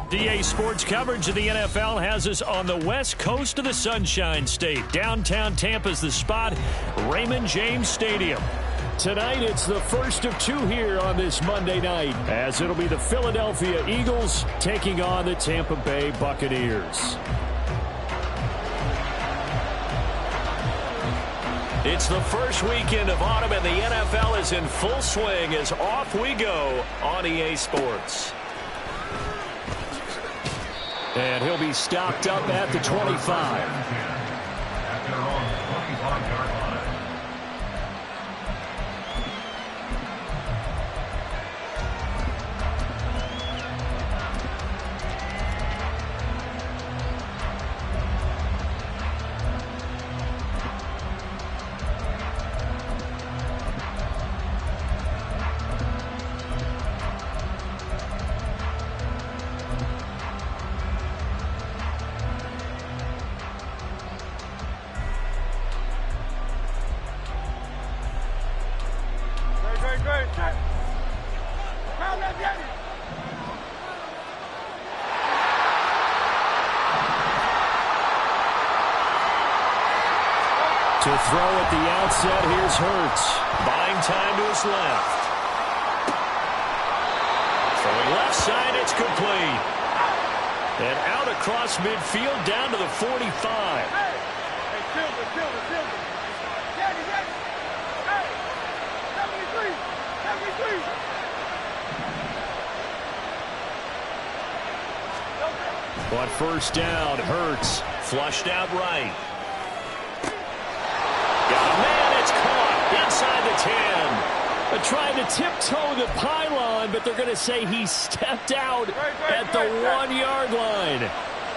DA Sports coverage of the NFL has us on the west coast of the Sunshine State. Downtown Tampa's the spot, Raymond James Stadium. Tonight, it's the first of two here on this Monday night, as it'll be the Philadelphia Eagles taking on the Tampa Bay Buccaneers. It's the first weekend of autumn, and the NFL is in full swing as off we go on EA Sports. And he'll be stopped up at the 25. To throw at the outset, here's Hurts. Buying time to his left. Throwing left side, it's complete. And out across midfield, down to the 45. Hey, Silver. Daddy. Hey, 73. On first down, Hurts flushed out right. Inside the 10. Trying to tiptoe the pylon, but they're going to say he stepped out at the 1-yard line.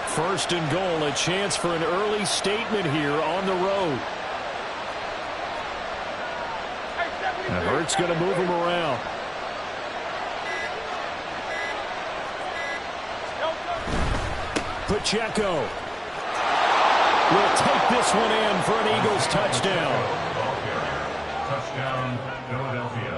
First and goal, a chance for an early statement here on the road. And Hurts going to move him around. Pacheco will take this one in for an Eagles touchdown. Touchdown, Philadelphia.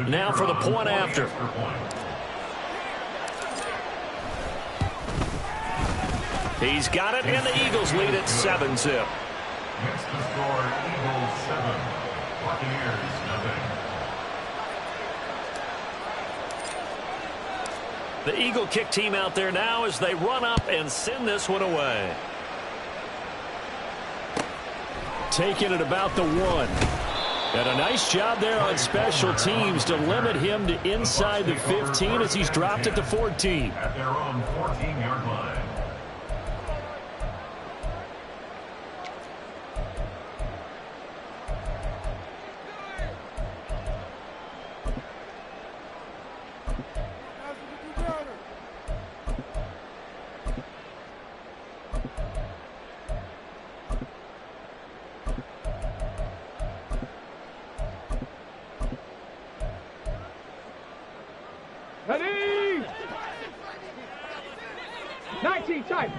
Now for the point after. He's got it, and the Eagles lead at 7-zip. Next to score, Eagles 7, Buccaneers nothing. The Eagle kick team out there now as they run up and send this one away. Taking it about the 1. And a nice job there on special teams to limit him to inside the 15 as he's dropped it to 14. At their own 14-yard line. Ready? 19 tight.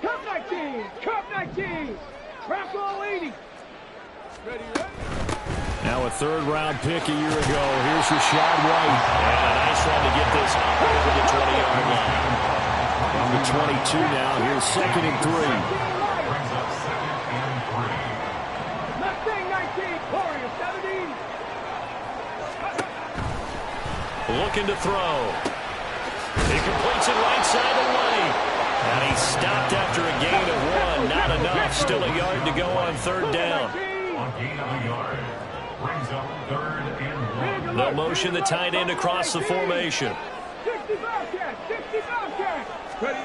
Cup 19. Crack all 80. Ready? Now a third-round pick a year ago. Here's Rashad White. And a nice run to get this over the 20-yard line. From the 22 now, here's 2nd and 3. Brings up 2nd and 3. Mustang 19. Warrior 70. Looking to throw. He completes it right side of the lane. And he's stopped after a gain of 1. Not enough. Still a yard to go on third down. On gain of a yard. Brings up 3rd and 1. No motion, the tight end across the formation. 60 Bobcats. Ready?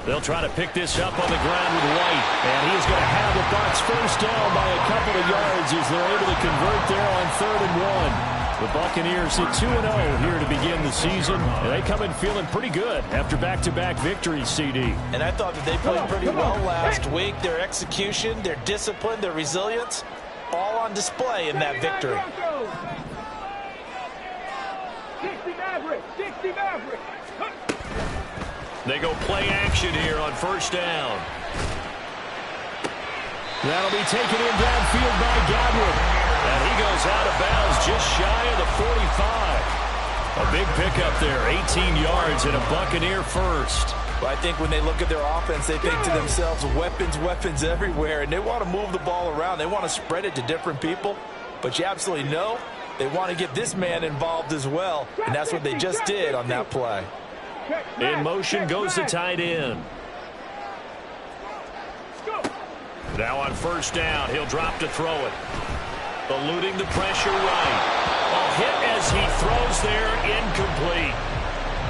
They'll try to pick this up on the ground with White. And he's going to have the Bucs first down by a couple of yards as they're able to convert there on 3rd and 1. The Buccaneers hit 2-0 here to begin the season, and they come in feeling pretty good after back-to-back victories, CD. And I thought that they played pretty well last week. Their execution, their discipline, their resilience, all on display in that victory. 60 Mavericks, 60 Mavericks. They go play action here on first down. That'll be taken in downfield by Godwin. And he goes out of bounds just shy of the 45. A big pickup there, 18 yards and a Buccaneer first. Well, I think when they look at their offense, they think to themselves, weapons, weapons everywhere. And they want to move the ball around. They want to spread it to different people. But you absolutely know they want to get this man involved as well. And that's what they just did on that play. In motion goes the tight end. Now on first down, he'll drop to throw it. Eluding the pressure right. A hit as he throws there, incomplete.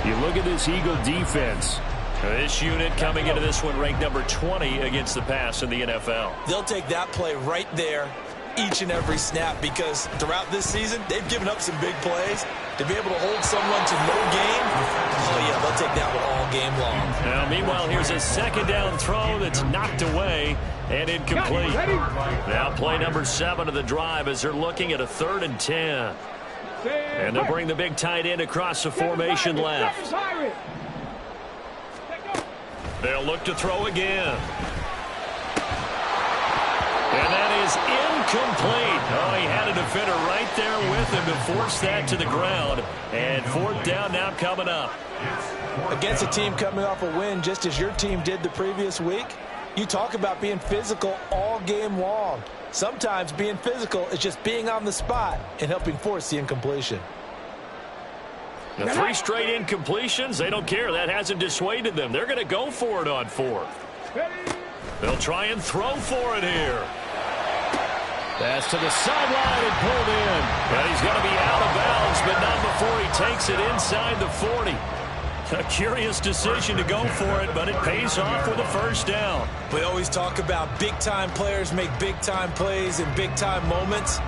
You look at this Eagle defense. This unit coming into this one ranked number 20 against the pass in the NFL. They'll take that play right there each and every snap because throughout this season, they've given up some big plays. To be able to hold someone to no gain, oh yeah, they'll take that one all game long. Now, meanwhile, here's a second down throw that's knocked away and incomplete. Now play number 7 of the drive as they're looking at a 3rd and 10. And they'll bring the big tight end across the formation left. They'll look to throw again. And that is incomplete. Oh, he had a defender right there with him to force that to the ground. And 4th down now coming up. Against a team coming off a win just as your team did the previous week, you talk about being physical all game long. Sometimes being physical is just being on the spot and helping force the incompletion. The 3 straight incompletions, they don't care. That hasn't dissuaded them. They're going to go for it on 4th. They'll try and throw for it here. Pass to the sideline and pulled in. And he's going to be out of bounds, but not before he takes it inside the 40. A curious decision to go for it, but it pays off with a first down. We always talk about big-time players make big-time plays in big-time moments.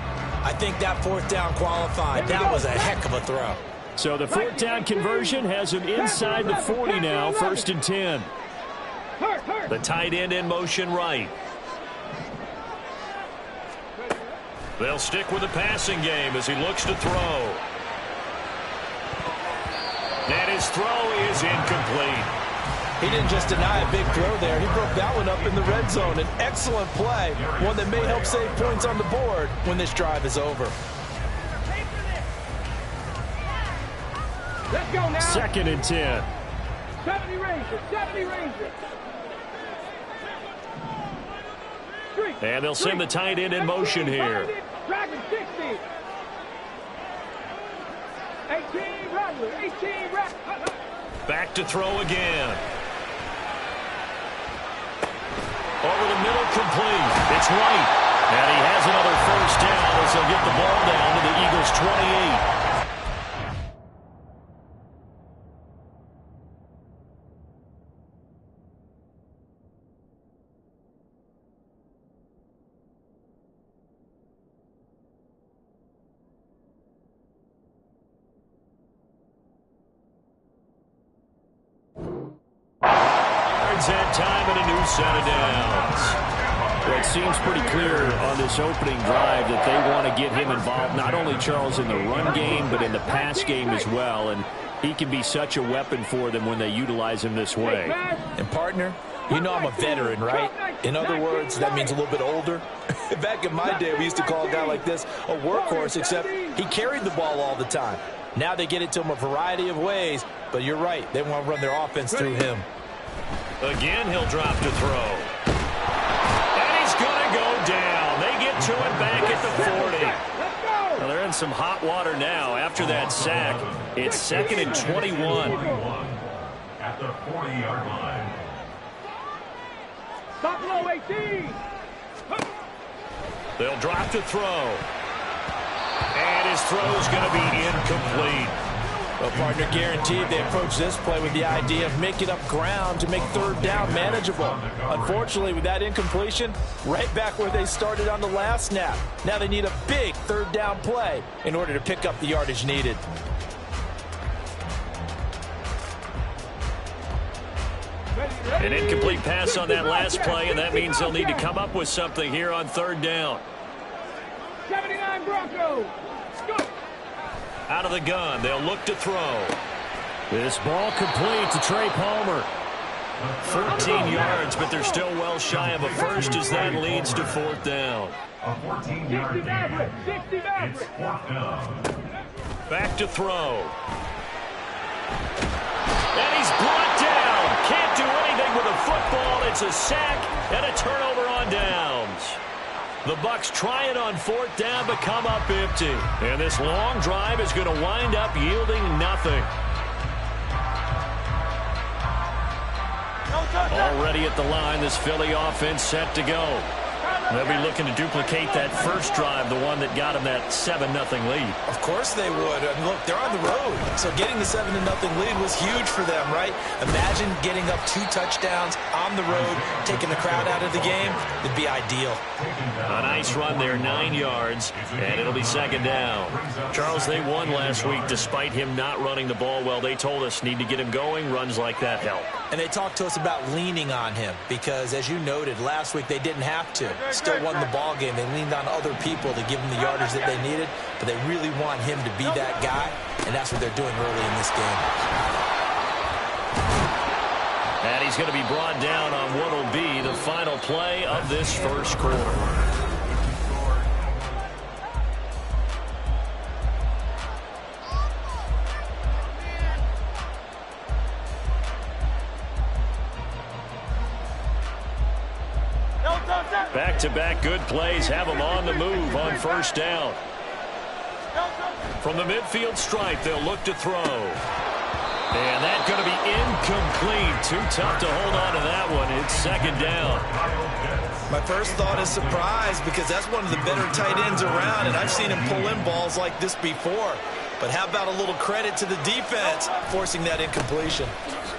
I think that 4th down qualified. That was a heck of a throw. So the 4th down conversion has him inside the 40 now, 1st and 10. The tight end in motion right. They'll stick with the passing game as he looks to throw. And his throw is incomplete. He didn't just deny a big throw there. He broke that one up in the red zone. An excellent play, one that may help save points on the board when this drive is over. Let's go now. 2nd and 10. 70 Rangers, 70 Rangers. And they'll send the tight end in motion here. Dragon 60. 18 Rattler, 18 Rattler. Back to throw again. Over the middle, complete. It's right. And he has another first down as they'll get the ball down to the Eagles' 28. That time and a new set of downs. Well, it seems pretty clear on this opening drive that they want to get him involved, not only, Charles, in the run game, but in the pass game as well. And he can be such a weapon for them when they utilize him this way. And, partner, you know I'm a veteran, right? In other words, that means a little bit older. Back in my day, we used to call a guy like this a workhorse, except he carried the ball all the time. Now they get it to him a variety of ways, but you're right. They want to run their offense through him. Again, he'll drop to throw. And he's going to go down. They get to it back at the 40. Well, they're in some hot water now after that sack. It's 2nd and 21. At the 40-yard line. Buffalo 18. They'll drop to throw. And his throw is going to be incomplete. Well, partner, guaranteed they approach this play with the idea of making up ground to make third down manageable. Unfortunately, with that incompletion, right back where they started on the last snap. Now they need a big third down play in order to pick up the yardage needed. An incomplete pass on that last play, and that means they'll need to come up with something here on third down. 79 Broncos. Out of the gun, they'll look to throw. This ball complete to Trey Palmer. 14 yards, but they're still well shy of a first as that leads to fourth down. A 14-yard gain. It's fourth down. Back to throw. And he's brought down. Can't do anything with a football. It's a sack and a turnover on downs. The Bucs try it on fourth down, but come up empty. And this long drive is going to wind up yielding nothing. Already at the line, this Philly offense set to go. They'll be looking to duplicate that first drive, the one that got them that 7-0 lead. Of course they would. And look, they're on the road. So getting the 7-0 lead was huge for them, right? Imagine getting up 2 touchdowns on the road, taking the crowd out of the game. It'd be ideal. A nice run there, 9 yards, and it'll be second down. Charles, they won last week despite him not running the ball well. They told us need to get him going. Runs like that help. And they talked to us about leaning on him because, as you noted, last week they didn't have to. Still won the ball game. They leaned on other people to give them the yardage that they needed, but they really want him to be that guy, and that's what they're doing early in this game. And he's going to be brought down on what will be the final play of this first quarter. Back-to-back good plays have them on the move on first down. From the midfield stripe, they'll look to throw. And that's going to be incomplete. Too tough to hold on to that one. It's second down. My first thought is surprise because that's one of the better tight ends around, and I've seen him pull in balls like this before. But how about a little credit to the defense forcing that incompletion?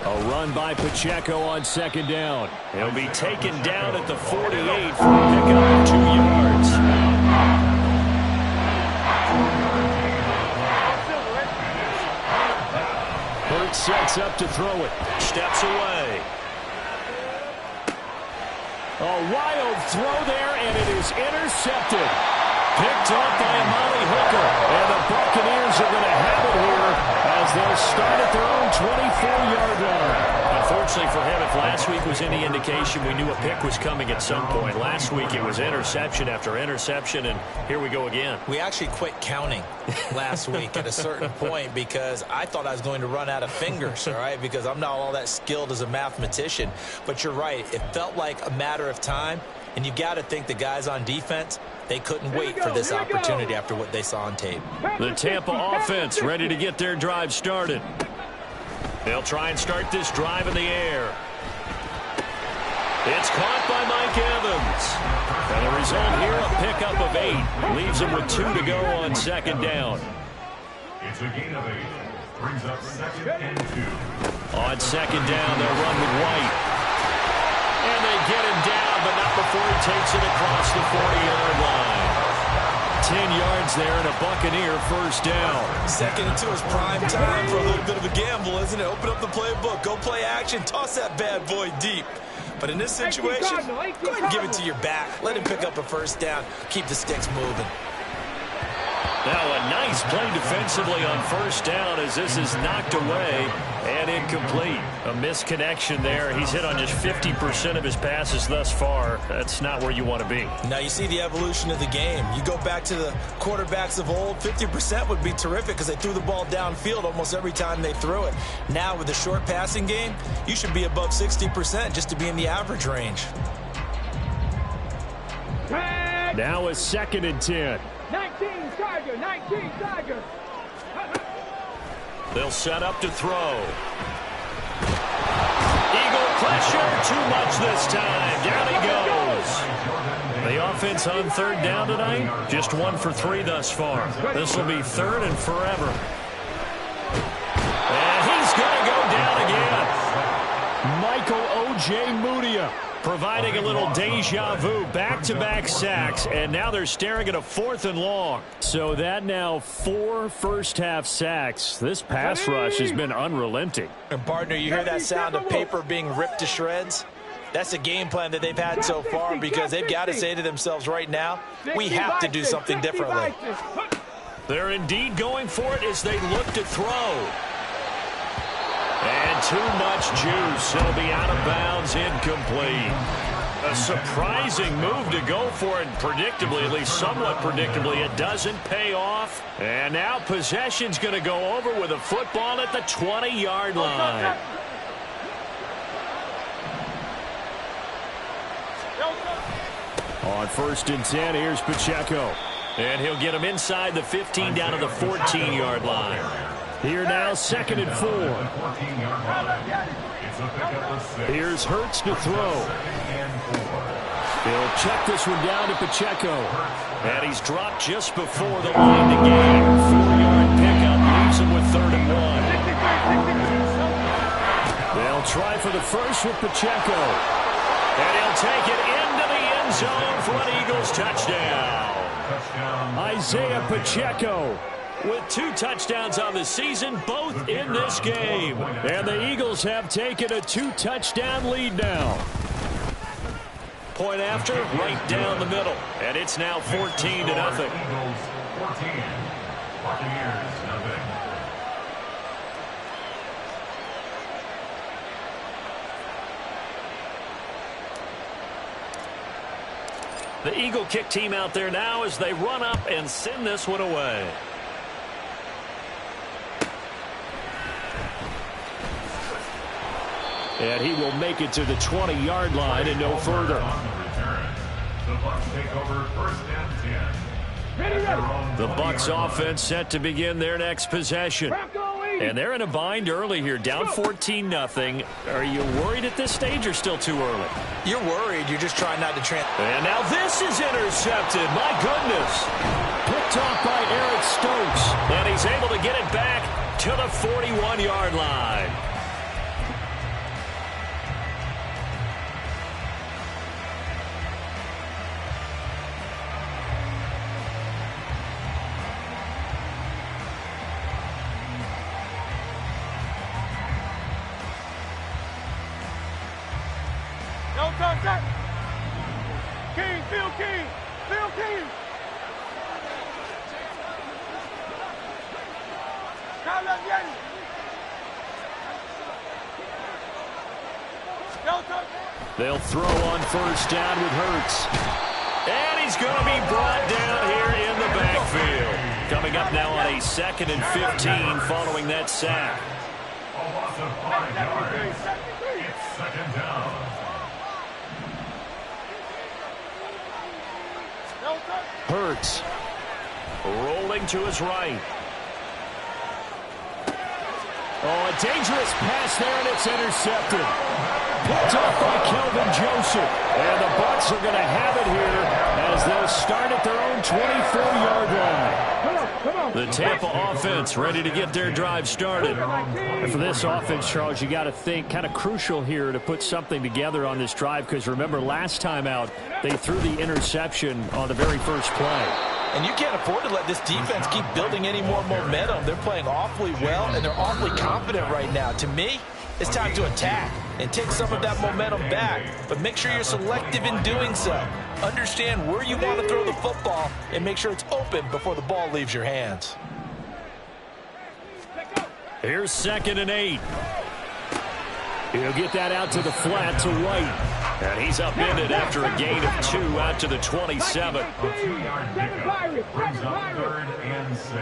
A run by Pacheco on second down. He'll be taken down at the 48 for a pickup of 2 yards. Hurts sets up to throw it. Steps away. A wild throw there, and it is intercepted. Picked up by Amari Hooker. And the Buccaneers are going to have it here as they'll start at their own 24-yard line. Unfortunately for him, if last week was any indication, we knew a pick was coming at some point. Last week it was interception after interception, and here we go again. We actually quit counting last week at a certain point because I thought I was going to run out of fingers, all right, because I'm not all that skilled as a mathematician. But you're right. It felt like a matter of time, and you got to think the guys on defense, they couldn't wait for this opportunity after what they saw on tape. The Tampa offense ready to get their drive started. They'll try and start this drive in the air. It's caught by Mike Evans. And the result here, a pickup of 8. Leaves them with 2 to go on second down. It's a gain of 8. Brings up second and 2. On second down, they'll run with White. And they get him down, but not before he takes it across the 40-yard line. 10 yards there and a Buccaneer first down. Second and 2 is prime time for a little bit of a gamble, isn't it? Open up the playbook, go play action, toss that bad boy deep. But in this situation, go ahead and give it to your back. Let him pick up a first down. Keep the sticks moving. Now a nice play defensively on first down as this is knocked away and incomplete. A misconnection there. He's hit on just 50% of his passes thus far. That's not where you want to be. Now you see the evolution of the game. You go back to the quarterbacks of old, 50% would be terrific because they threw the ball downfield almost every time they threw it. Now with the short passing game, you should be above 60% just to be in the average range. Now a second and 10. 19 Tiger, 19 Tiger. They'll set up to throw. Eagle pressure, too much this time. Down he goes. The offense on third down tonight, just 1 for 3 thus far. This will be third and forever. Michael O.J. Mudia providing a little deja vu, back-to-back sacks, and now they're staring at a 4th and long. So that now 4 first-half sacks. This pass rush has been unrelenting. And partner, you hear that sound of paper being ripped to shreds? That's the game plan that they've had so far, because they've got to say to themselves right now, we have to do something differently. They're indeed going for it as they look to throw. And too much juice. It'll be out of bounds, incomplete. A surprising move to go for it, predictably, at least somewhat predictably. It doesn't pay off. And now possession's going to go over with a football at the 20-yard line. On 1st and 10, here's Pacheco. And he'll get him inside the 15 down to the 14-yard line. Here now, 2nd and 4. Here's Hurts to throw. He'll check this one down to Pacheco. And he's dropped just before the line to gain. 4-yard pickup leaves him with 3rd and 1. They'll try for the first with Pacheco. And he'll take it into the end zone for an Eagles touchdown. Isaiah Pacheco with 2 touchdowns on the season, both in this game. And the Eagles have taken a 2-touchdown lead now. Point after, right down the middle. And it's now 14-0. Eagles 14, Buccaneers 0. The Eagle kick team out there now as they run up and send this one away. And he will make it to the 20-yard line and no further. The Bucs take over 1st and 10. The Bucs offense set to begin their next possession. And they're in a bind early here, down 14-0. Are you worried at this stage or still too early? You're worried. You're just trying not to And now this is intercepted. My goodness. Picked off by Eric Stokes. And he's able to get it back to the 41-yard line. King, Phil King, Phil King. They'll throw on 1st down with Hurts. And he's going to be brought down here in the backfield. Coming up now on a 2nd and 15 following that sack. A loss of 5 yards. It's 2nd down. Hurts rolling to his right. Oh, a dangerous pass there, and it's intercepted. Picked off by Kelvin Joseph. And the Bucs are going to have it here as they'll start at their own 24-yard line. The Tampa offense ready to get their drive started. And for this offense, Charles, you got to think kind of crucial here to put something together on this drive, because remember last time out they threw the interception on the very first play. And you can't afford to let this defense keep building any more momentum. They're playing awfully well, and they're awfully confident right now. To me, it's time to attack and take some of that momentum back. But make sure you're selective in doing so. Understand where you want to throw the football and make sure it's open before the ball leaves your hands. Here's 2nd and 8. He'll get that out to the flat to White. And he's upended after a gain of 2 out to the 27. A 2-yard pickup brings up 3rd and 6.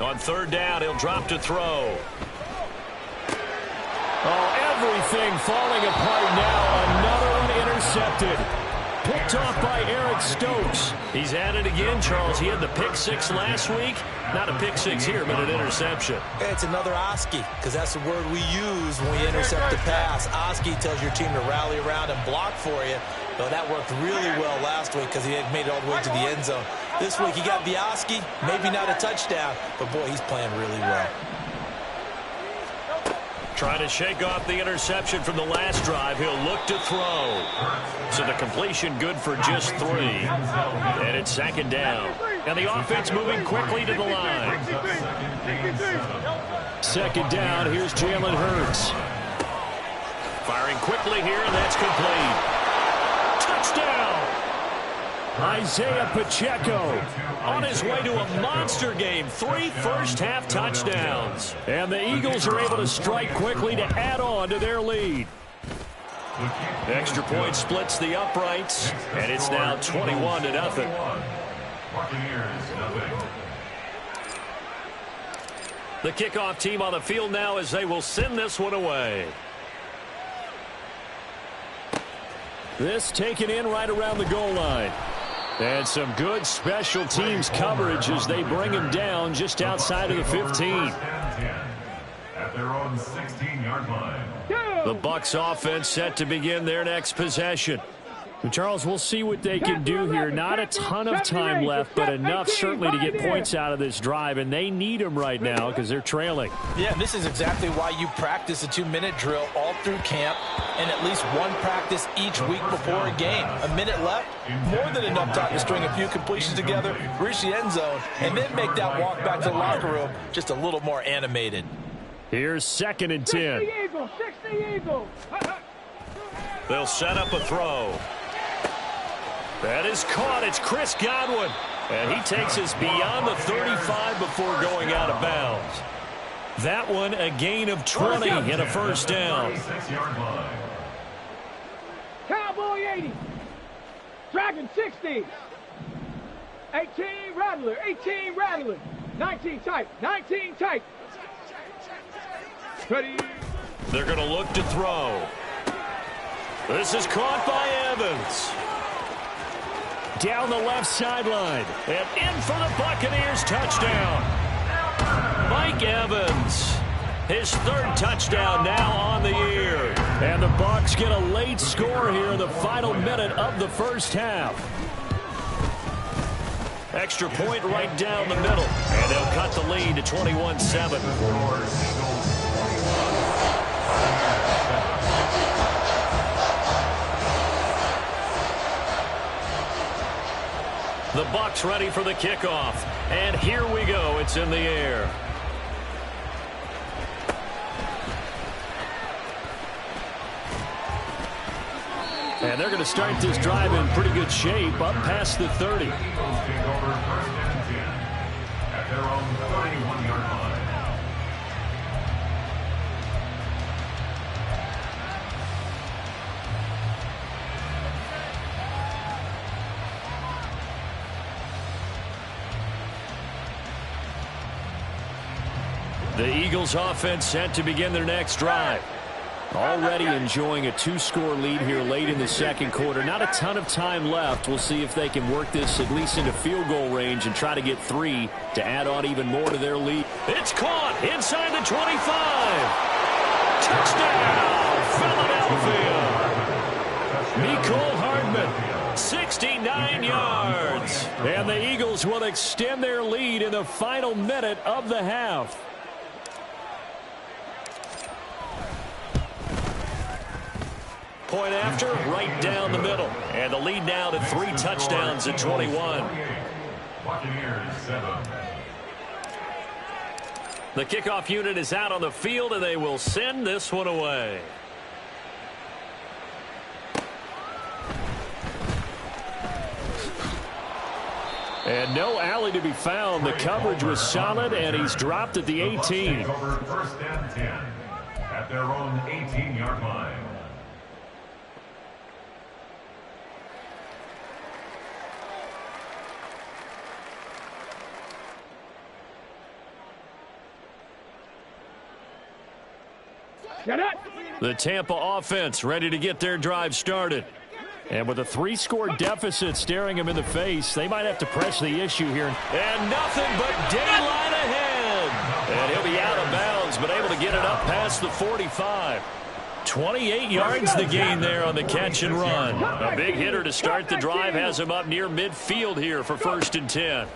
On 3rd down, he'll drop to throw. Oh, everything falling apart now. Another one intercepted. Picked off by Eric Stokes. He's at it again, Charles. He had the pick 6 last week. Not a pick 6 here, but an interception. It's another Oski, because that's the word we use when we intercept the pass. Oski tells your team to rally around and block for you. But that worked really well last week because he had made it all the way to the end zone. This week he got the Oski, maybe not a touchdown, but boy, he's playing really well. Trying to shake off the interception from the last drive. He'll look to throw. So the completion good for just 3. And it's 2nd down. And the offense moving quickly to the line. 2nd down. Here's Jalen Hurts. Firing quickly here, and that's complete. Touchdown! Isaiah Pacheco on his way to a monster game. 3 first-half touchdowns. And the Eagles are able to strike quickly to add on to their lead. Extra point splits the uprights, and it's now 21-0. The kickoff team on the field now as they will send this one away. This taken in right around the goal line. And some good special teams coverage as they bring him down just outside of the 15. At their own 16-yard line. The Bucs offense set to begin their next possession. Charles, we'll see what they can do here. Not a ton of time left, but enough certainly to get points out of this drive, and they need them right now because they're trailing. Yeah, this is exactly why you practice a 2-minute drill all through camp and at least one practice each week before a game. A minute left, more than enough time to string a few completions together, reach the end zone, and then make that walk back to the locker room just a little more animated. Here's 2nd and 10. 60 Eagles. They'll set up a throw. That is caught. It's Chris Godwin. And he takes us beyond the 35 before going out of bounds. That one a gain of 20 and a first down. Cowboy 80. Dragon 60. 18 Rattler. 18 Rattler. 19 tight. 19 tight. Ready. They're going to look to throw. This is caught by Evans. Down the left sideline. And in for the Buccaneers touchdown. Mike Evans. His 3rd touchdown now on the year. And the Bucs get a late score here in the final minute of the first half. Extra point right down the middle. And they'll cut the lead to 21-7. The Bucs ready for the kickoff. And here we go. It's in the air. And they're going to start this drive in pretty good shape up past the 30. At their own 31-yard line. The Eagles offense set to begin their next drive. Already enjoying a 2-score lead here late in the second quarter. Not a ton of time left. We'll see if they can work this at least into field goal range and try to get 3 to add on even more to their lead. It's caught inside the 25. Touchdown, Philadelphia. Mecole Hardman, 69 yards. And the Eagles will extend their lead in the final minute of the half. Point after, right down the middle. And the lead now to 3 touchdowns at 21. Buccaneers 7. The kickoff unit is out on the field, and they will send this one away. And no alley to be found. The coverage was solid, and he's dropped at the 18. Over 1st and 10 at their own 18-yard line. The Tampa offense ready to get their drive started. And with a 3-score deficit staring them in the face, they might have to press the issue here. And nothing but daylight ahead. And he'll be out of bounds, but able to get it up past the 45. 28 yards the gain there on the catch and run. A big hitter to start the drive has him up near midfield here for 1st and 10.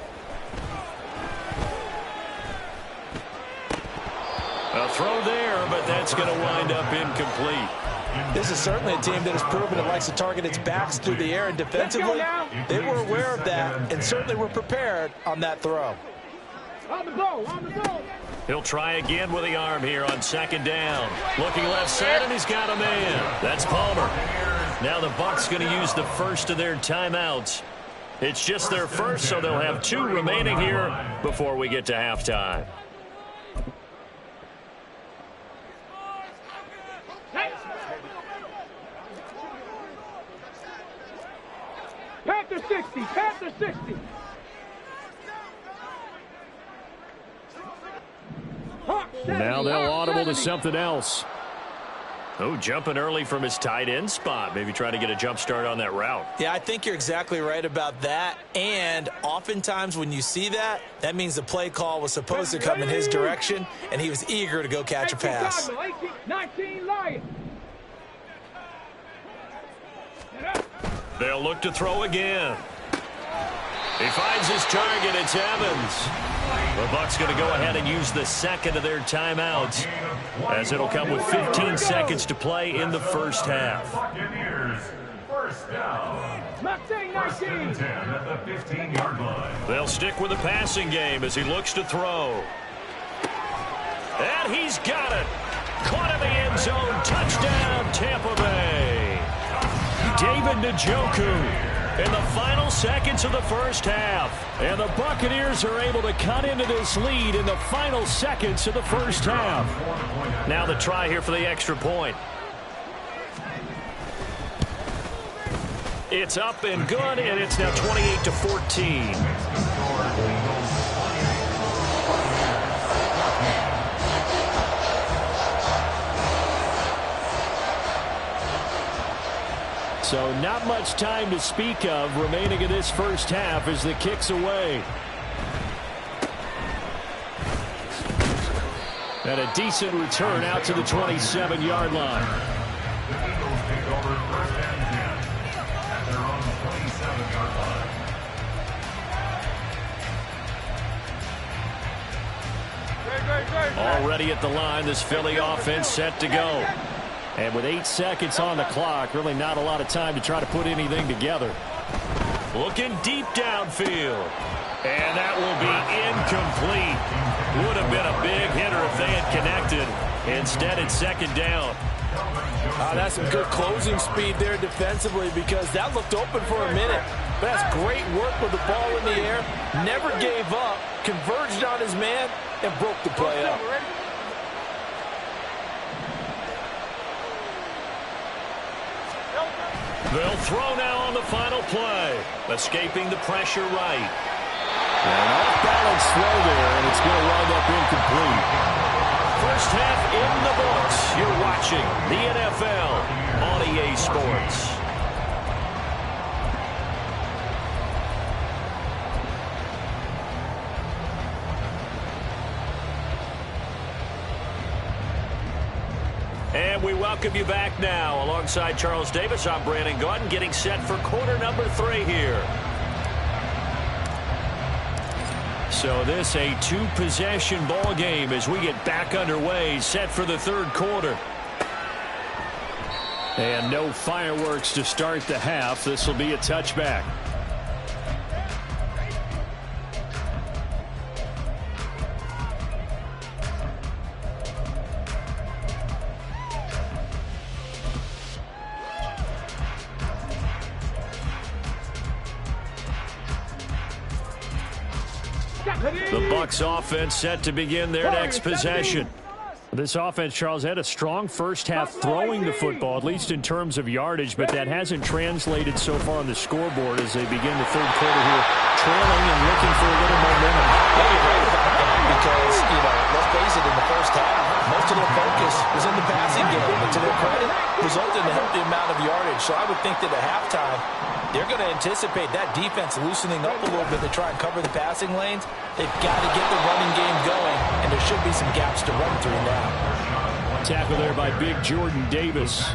A throw there, but that's going to wind up incomplete. This is certainly a team that has proven it likes to target its backs through the air, and defensively, they were aware of that and certainly were prepared on that throw. On the go, on the go. He'll try again with the arm here on second down. Looking left side, and he's got a man. That's Palmer. Now the Bucs going to use the first of their timeouts. It's just their first, so they'll have 2 remaining here before we get to halftime. Panther 60, Panther 60. Now they'll audible to something else. Oh, jumping early from his tight end spot. Maybe try to get a jump start on that route. Yeah, I think you're exactly right about that. And oftentimes when you see that, that means the play call was supposed to come in his direction, and he was eager to go catch a pass. 19 Lions. They'll look to throw again. He finds his target. It's Evans. The Bucs going to go ahead and use the second of their timeouts, as it'll come with 15 seconds to play in the first half. First down. Mustang 19. 10 at the 15-yard line. They'll stick with the passing game as he looks to throw. And he's got it. Caught in the end zone. Touchdown, Tampa Bay. David Njoku in the final seconds of the first half. And the Buccaneers are able to cut into this lead in the final seconds of the first half. Now the try here for the extra point. It's up and good, and it's now 28-14. So not much time to speak of remaining in this first half as the kick's away. And a decent return out to the 27-yard line. The Eagles take over first and 10 at their own 27-yard line. Already at the line, this Philly offense set to go. And with 8 seconds on the clock, really not a lot of time to try to put anything together. Looking deep downfield. And that will be incomplete. Would have been a big hitter if they had connected. Instead, it's second down. That's some good closing speed there defensively, because that looked open for a minute. But that's great work with the ball in the air. Never gave up, converged on his man, and broke the play up. They'll throw now on the final play. Escaping the pressure right. An off-balance throw there, and it's going to wind up incomplete. First half in the books. You're watching the NFL on EA Sports. And we welcome you back now. Alongside Charles Davis, I'm Brandon Gaudin, getting set for quarter number 3 here. So this a 2-possession ball game as we get back underway, set for the third quarter. And no fireworks to start the half. This will be a touchback. The Bucs offense set to begin their next possession. This offense, Charles, had a strong first half throwing the football, at least in terms of yardage, but that hasn't translated so far on the scoreboard as they begin the third quarter here, trailing and looking for a little momentum. Yeah, you're right about that because, let's face it, in the first half, most of their focus was in the passing game, but to their credit, resulted in a healthy amount of yardage. So I would think that at halftime, they're going to anticipate that defense loosening up a little bit to try and cover the passing lanes. They've got to get the running game going, and there should be some gaps to run through now. Tackle there by big Jordan Davis.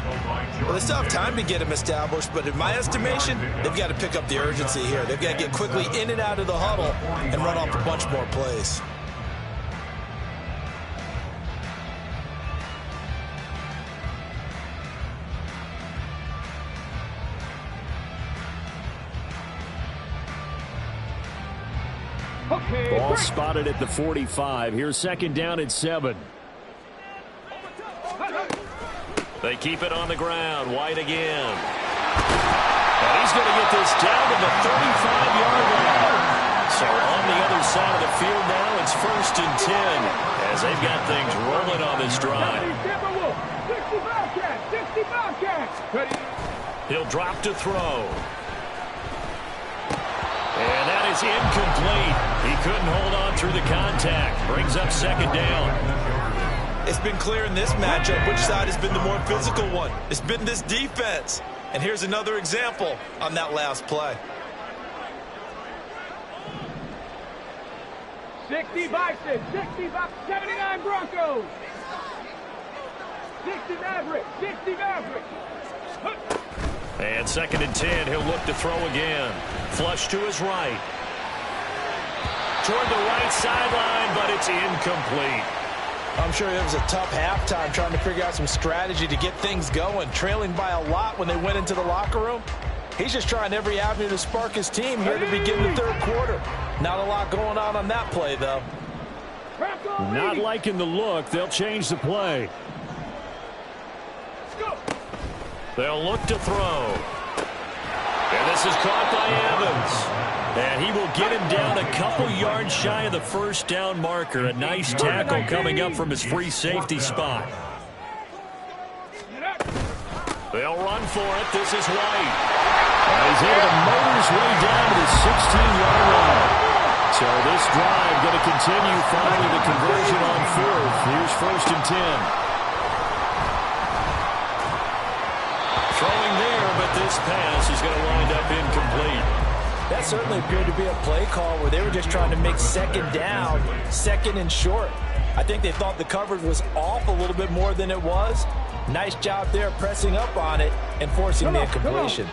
Well, they still have time to get him established, but in my estimation, they've got to pick up the urgency here. They've got to get quickly in and out of the huddle and run off a bunch more plays. Ball spotted at the 45. Here's second down and 7. They keep it on the ground. White again. And he's going to get this down to the 35-yard line. So on the other side of the field now, it's 1st and 10 as they've got things rolling on this drive. 65 catch. He'll drop to throw. And that is incomplete. He couldn't hold on through the contact. Brings up second down. It's been clear in this matchup which side has been the more physical one. It's been this defense. And here's another example on that last play. 60 Bison, 79 Broncos. 60 Maverick, 60 Maverick. And 2nd and 10, he'll look to throw again. Flush to his right. Toward the right sideline, but it's incomplete. I'm sure it was a tough halftime trying to figure out some strategy to get things going. Trailing by a lot when they went into the locker room. He's just trying every avenue to spark his team here to begin the 3rd quarter. Not a lot going on that play, though. Not liking the look. They'll change the play. They'll look to throw. And this is caught by Evans. And he will get him down a couple yards shy of the 1st down marker. A nice tackle coming up from his free safety spot. They'll run for it. This is White. And he's able to motor his way down to the 16-yard line. So this drive going to continue following the conversion on 4th. Here's 1st and 10. Throwing there, but this pass is going to wind up incomplete. That certainly appeared to be a play call where they were just trying to make second down, 2nd and short. I think they thought the coverage was off a little bit more than it was. Nice job there pressing up on it and forcing the incompletion.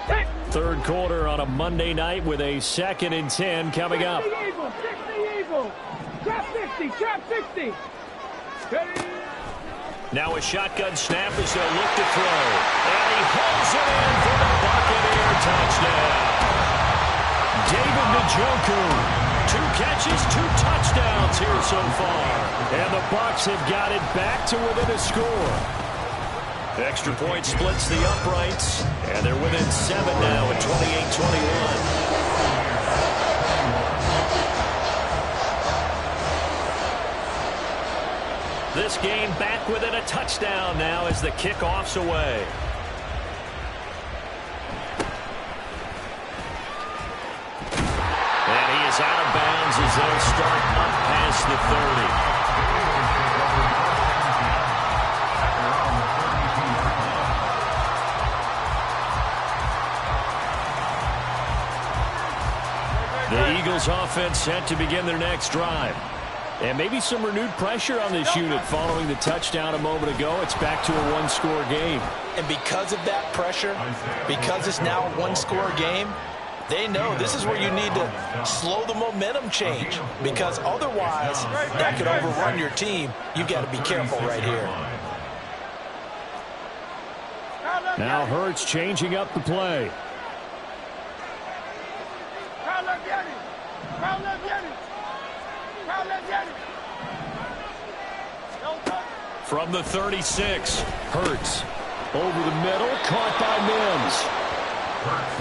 3rd quarter on a Monday night with a 2nd and 10 coming up. 60 Eagle. Trap 60, trap 60. Now a shotgun snap as they'll look to throw. And he holds it in for the Buccaneer touchdown. David Njoku, 2 catches, 2 touchdowns here so far. And the Bucs have got it back to within a score. Extra point splits the uprights, and they're within 7 now at 28-21. This game back within a touchdown now as the kickoff's away. And he is out of bounds as they'll start up past the 30. The Eagles offense set to begin their next drive. And maybe some renewed pressure on this unit following the touchdown a moment ago. It's back to a 1-score game. And because of that pressure, because it's now a 1-score game, they know this is where you need to slow the momentum change. Because otherwise, that could overrun your team. You've got to be careful right here. Now Hurts changing up the play. From the 36, Hurts over the middle, caught by Mims.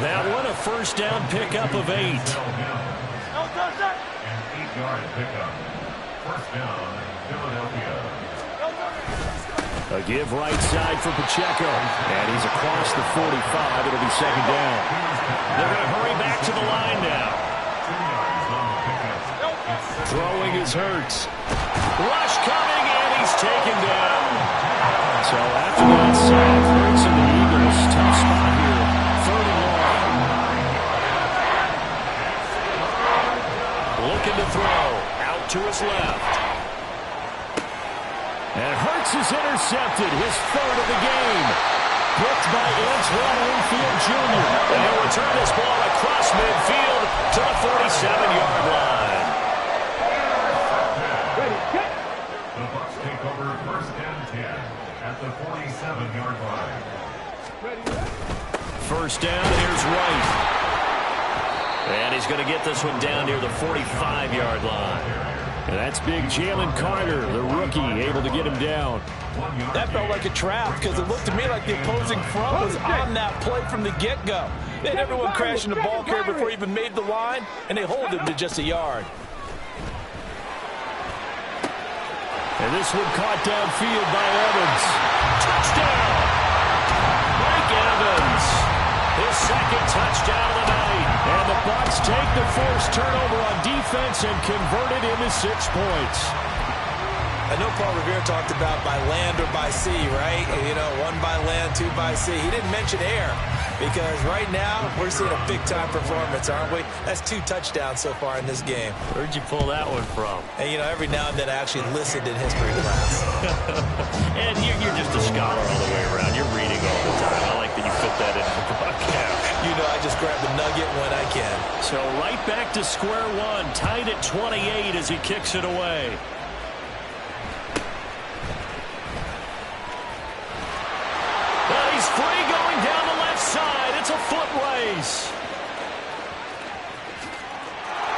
That one a 1st down pickup of 8. An 8-yard pickup. 1st down, Philadelphia. A give right side for Pacheco. And he's across the 45. It'll be 2nd down. They're going to hurry back to the line now. Throwing is Hurts. Rush coming, and he's taken down. So after that sack, Hurts and the Eagles, tough spot here. 3rd and long. Looking to throw. Out to his left. And Hurts is intercepted, his 3rd of the game. Picked by Antoine Winfield Jr. And he'll return this ball across midfield to the 47-yard line. The Bucs take over 1st and 10 at the 47-yard line. 1st down, here's White. And he's going to get this one down near the 45-yard line. And that's big Jalen Carter, the rookie, able to get him down. That felt like a trap because it looked to me like the opposing front was on that play from the get-go. They had everyone crashing the ball carrier before he even made the line, and they hold him to just a yard. And this one caught downfield by Evans. Touchdown! Mike Evans, his second touchdown of the night. And the Bucs take the forced turnover on defense and convert it into 6 points. I know Paul Revere talked about by land or by sea, right? You know, 1 by land, 2 by sea. He didn't mention air because right now we're seeing a big-time performance, aren't we? That's 2 touchdowns so far in this game. Where'd you pull that one from? And, you know, every now and then I actually listened in history class. And you're just a scholar all the way around. You're reading all the time. I like that you fit that in the broadcast. You know, I just grab the nugget when I can. So right back to square one, tied at 28 as he kicks it away. But he's free going down the left side. It's a foot race.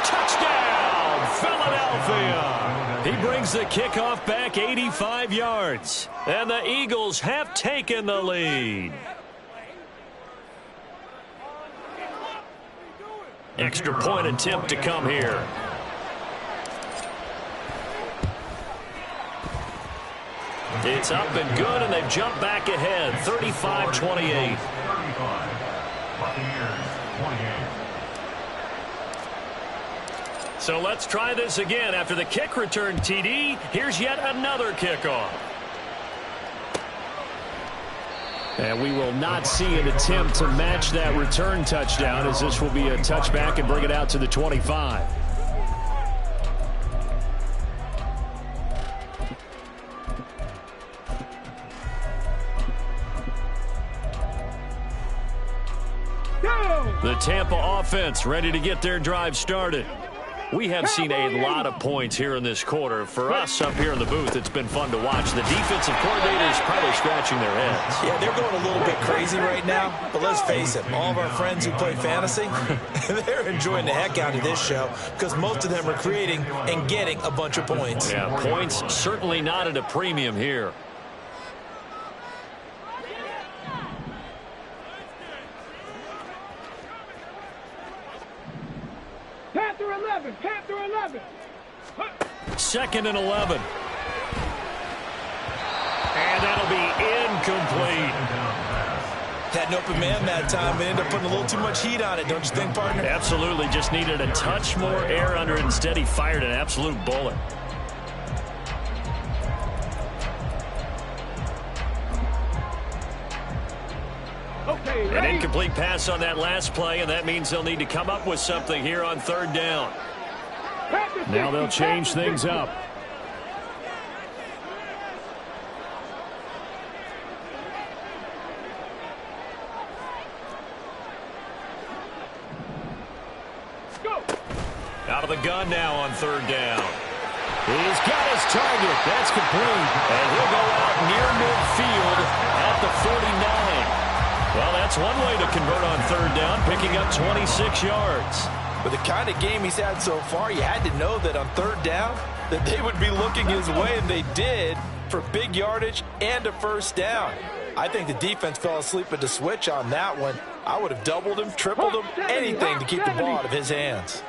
Touchdown, Philadelphia. He brings the kickoff back 85 yards. And the Eagles have taken the lead. Extra point attempt to come here. It's up and good, and they've jumped back ahead, 35-28. So let's try this again. After the kick return TD, here's yet another kickoff. And we will not see an attempt to match that return touchdown, as this will be a touchback and bring it out to the 25. The Tampa offense ready to get their drive started. We have seen a lot of points here in this quarter. For us up here in the booth, it's been fun to watch. The defensive coordinators probably scratching their heads. Yeah, they're going a little bit crazy right now. But let's face it, all of our friends who play fantasy, they're enjoying the heck out of this show because most of them are creating and getting a bunch of points. Yeah, points certainly not at a premium here. Panther 11. 2nd and 11. And that'll be incomplete. Had an open man that time, but ended up putting a little too much heat on it, don't you think, partner? Absolutely. Just needed a touch more air under it. Instead, he fired an absolute bullet. Okay, An incomplete pass on that last play, and that means they'll need to come up with something here on 3rd down. Now they'll change things up. Out of the gun now on 3rd down. He's got his target. That's complete. And he'll go out near midfield at the 49. Well, that's one way to convert on 3rd down, picking up 26 yards. With the kind of game he's had so far, you had to know that on 3rd down that they would be looking his way, and they did, for big yardage and a 1st down. I think the defense fell asleep at the switch on that one. I would have doubled him, tripled him, anything to keep the ball out of his hands.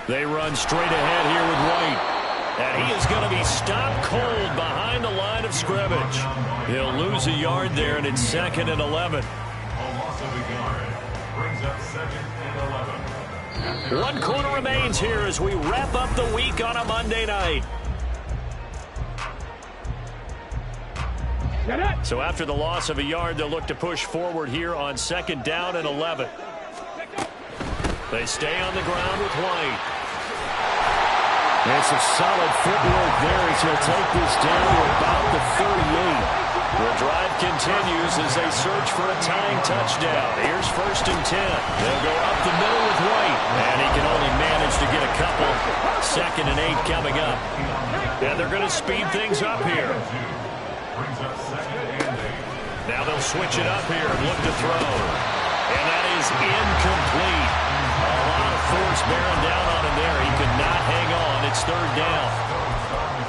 They run straight ahead here with White. And he is going to be stopped cold behind the line of scrimmage. He'll lose a yard there, and it's 2nd and 11. A loss of a yard brings up 2nd and 11. 1 quarter remains here as we wrap up the week on a Monday night. So after the loss of a yard, they'll look to push forward here on 2nd down and 11. They stay on the ground with White. And some solid footwork there as he'll take this down to about the 38. The drive continues as they search for a tying touchdown. Here's 1st and 10. They'll go up the middle with White. And he can only manage to get a couple. 2nd and 8 coming up. And they're going to speed things up here. Brings up 2nd and 8. Now they'll switch it up here and look to throw. And that is incomplete. A lot of force bearing down on him there. He could not hang on. It's 3rd down.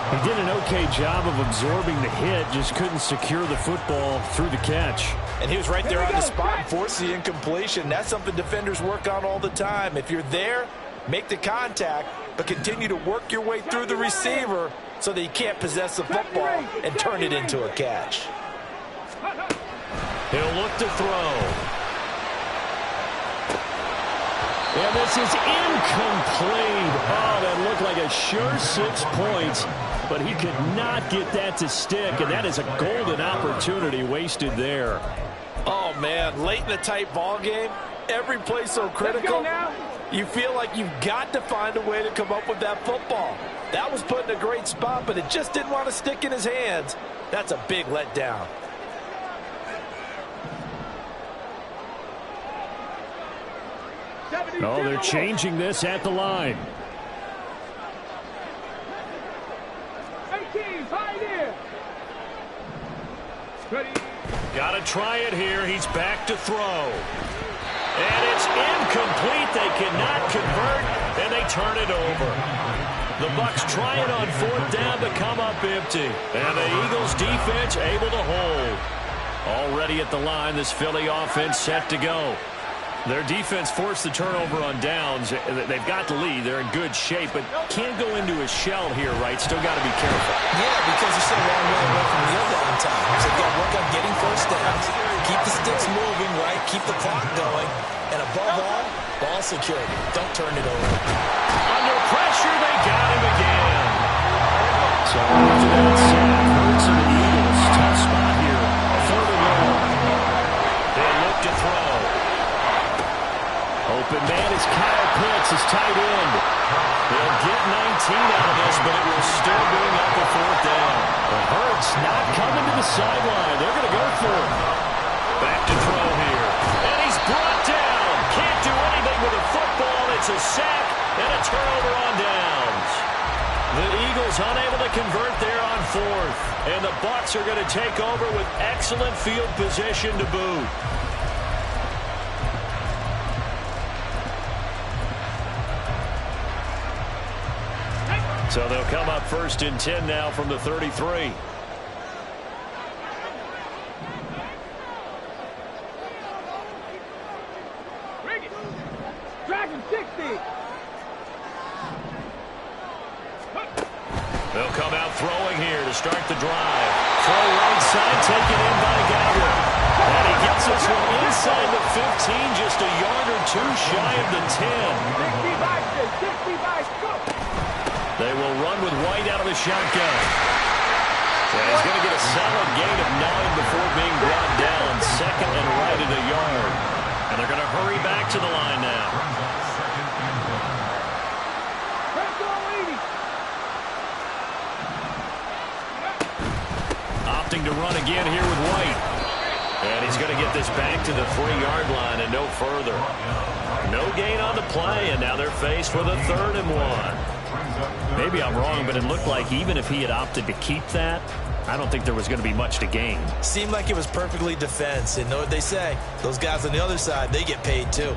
He did an okay job of absorbing the hit, just couldn't secure the football through the catch. And he was right there on the spot and forced the incompletion. That's something defenders work on all the time. If you're there, make the contact, but continue to work your way through the receiver so that he can't possess the football and turn it into a catch. He'll look to throw. And this is incomplete. Oh, that looked like a sure 6 points, but he could not get that to stick, and that is a golden opportunity wasted there. Oh, man, late in a tight ball game, every play so critical. You feel like you've got to find a way to come up with that football. That was put in a great spot, but it just didn't want to stick in his hands. That's a big letdown. Oh, they're changing this at the line. 18, right here. Ready. Got to try it here. He's back to throw. And it's incomplete. They cannot convert, and they turn it over. The Bucs try it on 4th down to come up empty. And the Eagles defense able to hold. Already at the line, this Philly offense set to go. Their defense forced the turnover on downs. They've got the lead. They're in good shape, but can't go into a shell here, right? Still got to be careful. Yeah, because you're still a long way away from real downtime. So you've got to work on getting first downs, keep the sticks moving, right? Keep the clock going. And above all, ball security. Don't turn it over. Under pressure, they got him again. So after that sack, hurts of the Eagles. Tough spot here. 3rd and long. They look to throw. Open man is Kyle Pitts, his tight end. They'll get 19 out of this, but it will still bring up the 4th down. The Hurts not coming to the sideline. They're going to go for it. Back to throw here. And he's brought down. Can't do anything with a football. It's a sack and a turnover on downs. The Eagles unable to convert there on 4th. And the Bucs are going to take over with excellent field position to boot. So they'll come up 1st and 10 now from the 33. Dragon 60. They'll come out throwing here to start the drive. Throw right side, taken in by Gower. And he gets it from inside the 15, just a yard or two shy of the 10. 65, go. They will run with White out of the shotgun. And he's going to get a solid gain of 9 before being brought down. 2nd and right at a yard. And they're going to hurry back to the line now. Opting to run again here with White. And he's going to get this back to the 3-yard line and no further. No gain on the play, and now they're faced with a 3rd and 1. Maybe I'm wrong, but it looked like even if he had opted to keep that, I don't think there was going to be much to gain. Seemed like it was perfectly defense. And know what they say? Those guys on the other side, they get paid too.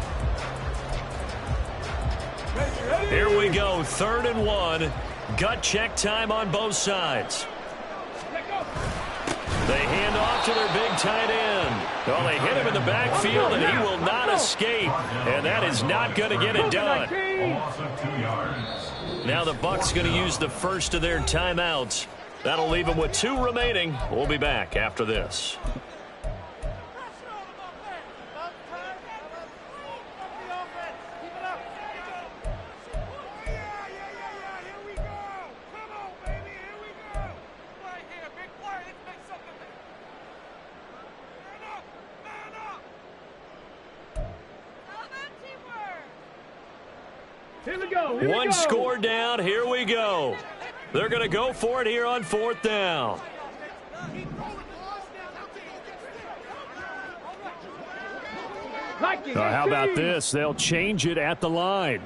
Here we go, 3rd and 1. Gut check time on both sides. They hand off to their big tight end. Well, they hit him in the backfield, and he will not escape. And that is not going to get it done. Now the Bucs going to use the first of their timeouts. That'll leave them with 2 remaining. We'll be back after this. Here we go. One score down. Here we go. They're going to go for it here on 4th down. How about this? They'll change it at the line.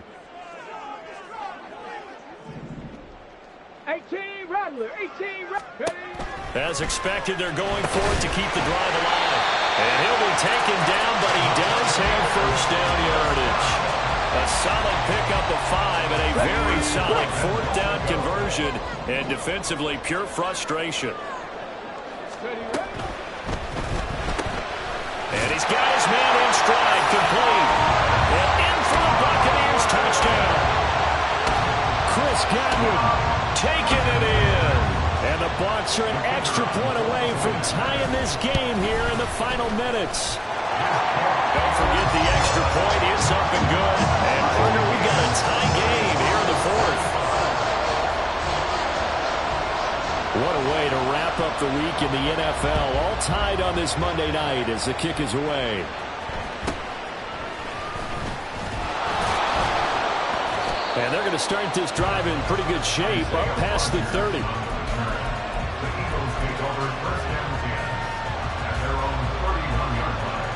18 Rattler, 18 Rattler. As expected, they're going for it to keep the drive alive. And he'll be taken down, but he does have first down yardage. A solid pickup of 5 and a very solid fourth down conversion. And defensively, pure frustration. And he's got his man in stride, complete. And in for the Buccaneers, touchdown. Chris Godwin Taking it in. And the Bucs are an extra point away from tying this game here in the final minutes. Don't forget the extra point is up and good. And partner, we got a tie game here in the fourth. What a way to wrap up the week in the NFL. All tied on this Monday night as the kick is away. And they're going to start this drive in pretty good shape up past the 30. The Eagles take over first and 10 at their own 31-yard line.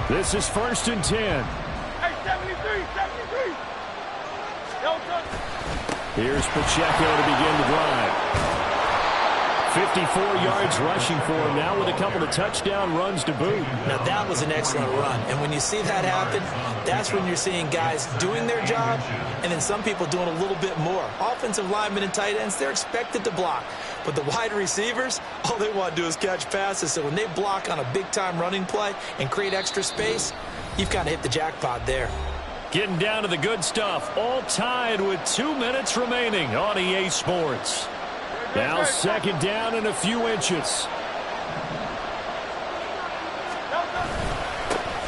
This is first and 10. Hey, 73, 73. Here's Pacheco to begin the drive. 54 yards rushing for him now with a couple of touchdown runs to boot. Now, that was an excellent run. And when you see that happen, that's when you're seeing guys doing their job and then some people doing a little bit more. Offensive linemen and tight ends, they're expected to block. But the wide receivers, all they want to do is catch passes. So when they block on a big-time running play and create extra space, you've kind of hit the jackpot there. Getting down to the good stuff. All tied with 2 minutes remaining on EA Sports. Now second down and a few inches.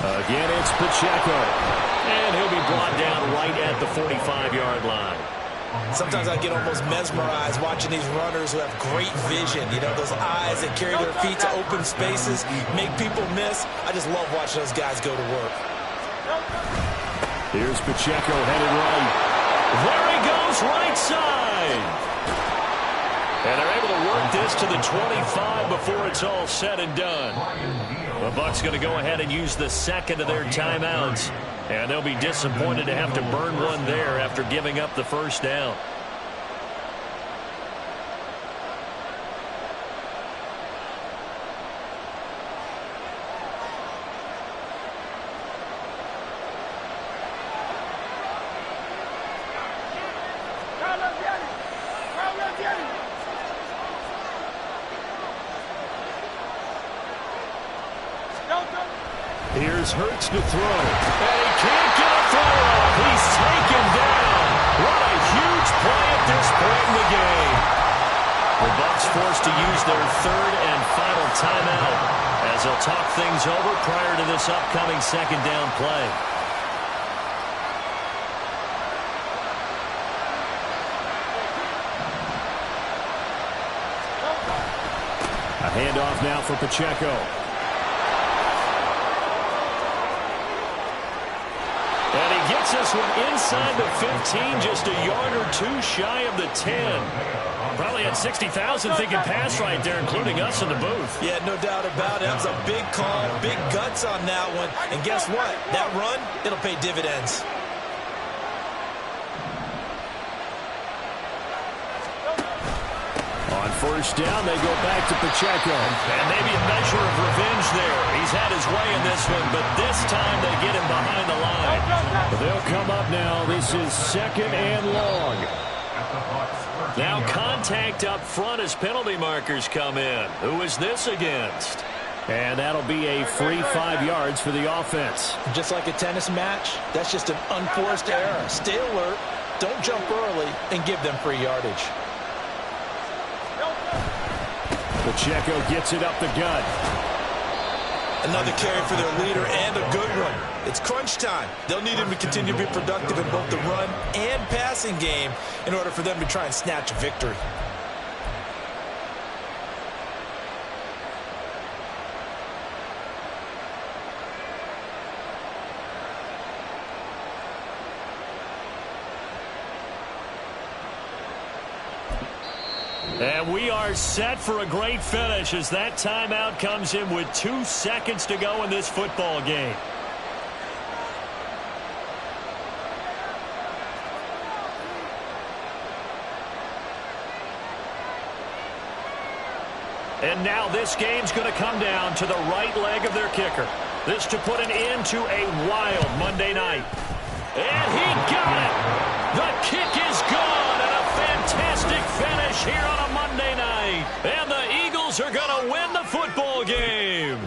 Again, it's Pacheco. And he'll be brought down right at the 45-yard line. Sometimes I get almost mesmerized watching these runners who have great vision. You know, those eyes that carry their feet to open spaces, make people miss. I just love watching those guys go to work. Here's Pacheco headed right. There he goes, right side. And they're able to work this to the 25 before it's all said and done. The Bucs going to go ahead and use the second of their timeouts. And they'll be disappointed to have to burn one there after giving up the first down. Here's Hurts to throw. And he can't get a throw off. He's taken down. What a huge play at this point in the game. The Bucs forced to use their third and final timeout as they'll talk things over prior to this upcoming second down play. A handoff now for Pacheco. And he gets this one inside the 15, just a yard or two shy of the 10. Probably had 60,000 thinking pass right there, including us in the booth. Yeah, no doubt about it. That was a big call, big guts on that one. And guess what? That run, it'll pay dividends. On first down, they go back to Pacheco. And maybe a measure of revenge there. He's had his way in this one, but this time they get him behind the line. They'll come up now. This is second and long. Now contact up front as penalty markers come in. Who is this against? And that'll be a free 5 yards for the offense. Just like a tennis match, that's just an unforced error. Stay alert, don't jump early, and give them free yardage. Pacheco gets it up the gut. Another carry for their leader and a good one. It's crunch time. They'll need him to continue to be productive in both the run and passing game in order for them to try and snatch a victory. And we are set for a great finish as that timeout comes in with 2 seconds to go in this football game. And now this game's going to come down to the right leg of their kicker. This to put an end to a wild Monday night. And he got it! The kick is good, and a fantastic finish here on a Monday night. And the Eagles are going to win the football game.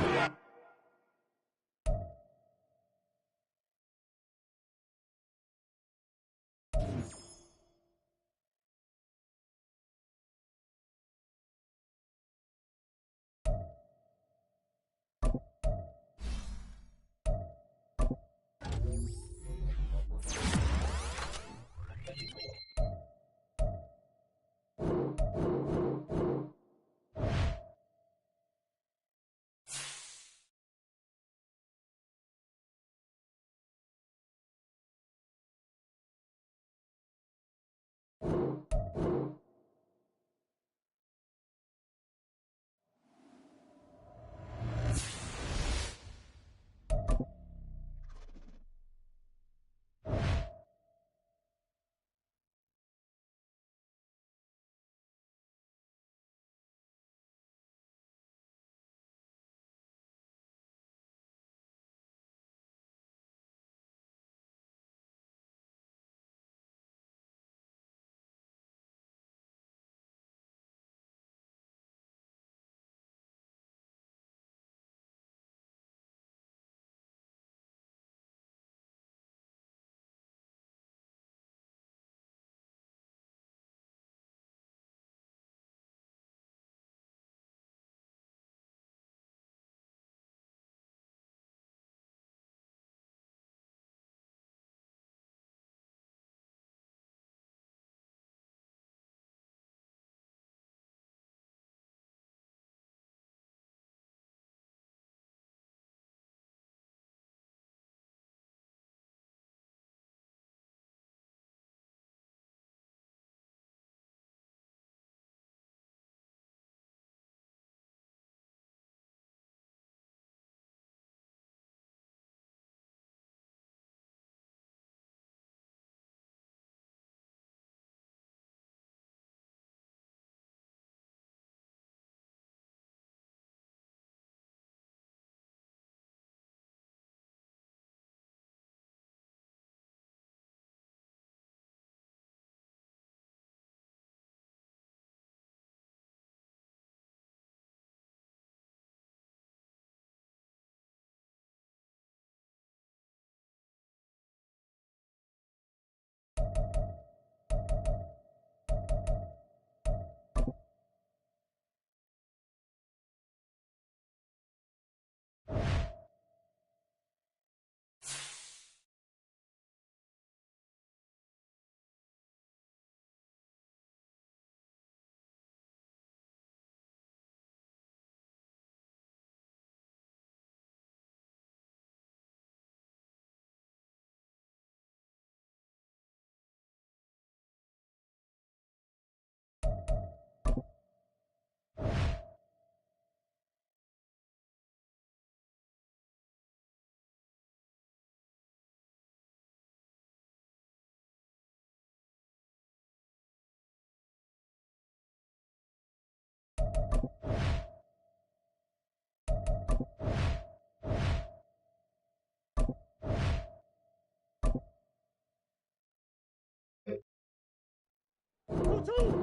Two.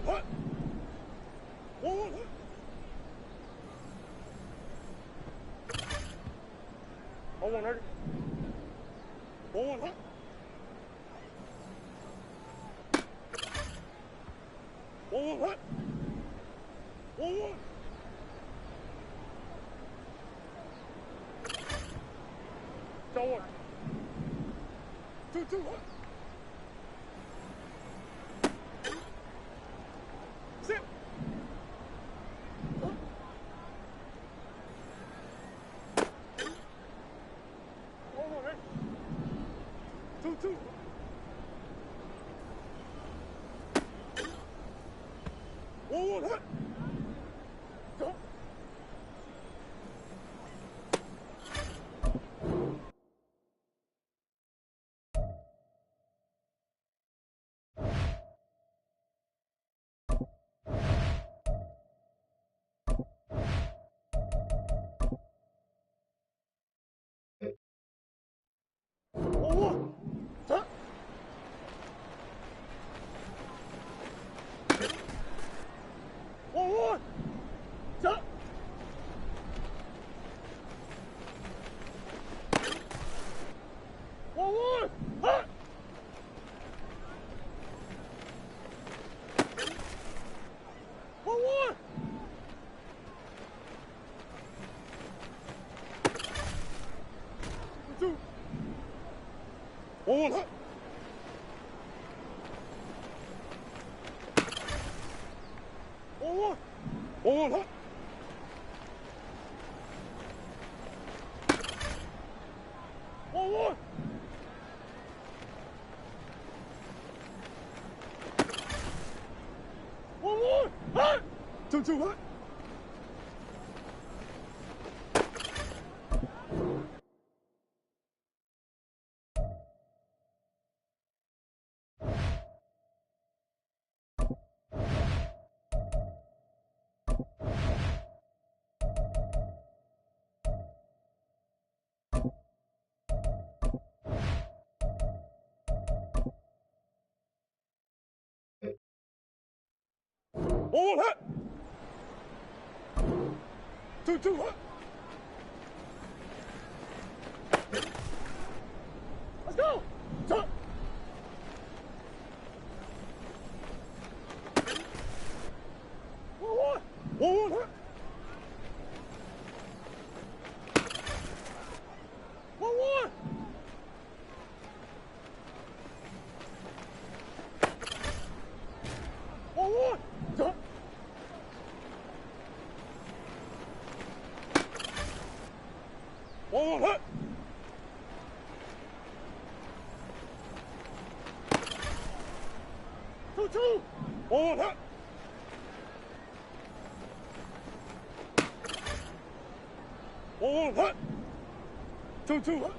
What? What? Oh, 100. Oh, what? Oh, what? Oh, what? So what? 2, what? Sit. One, hut. One. One, hut. 2, hut. One, hut. 2, hut. Let's go. Tuck. One, hut. One. One. Tuck. One, hut. 2. One, hut. One, hut. 2, hut.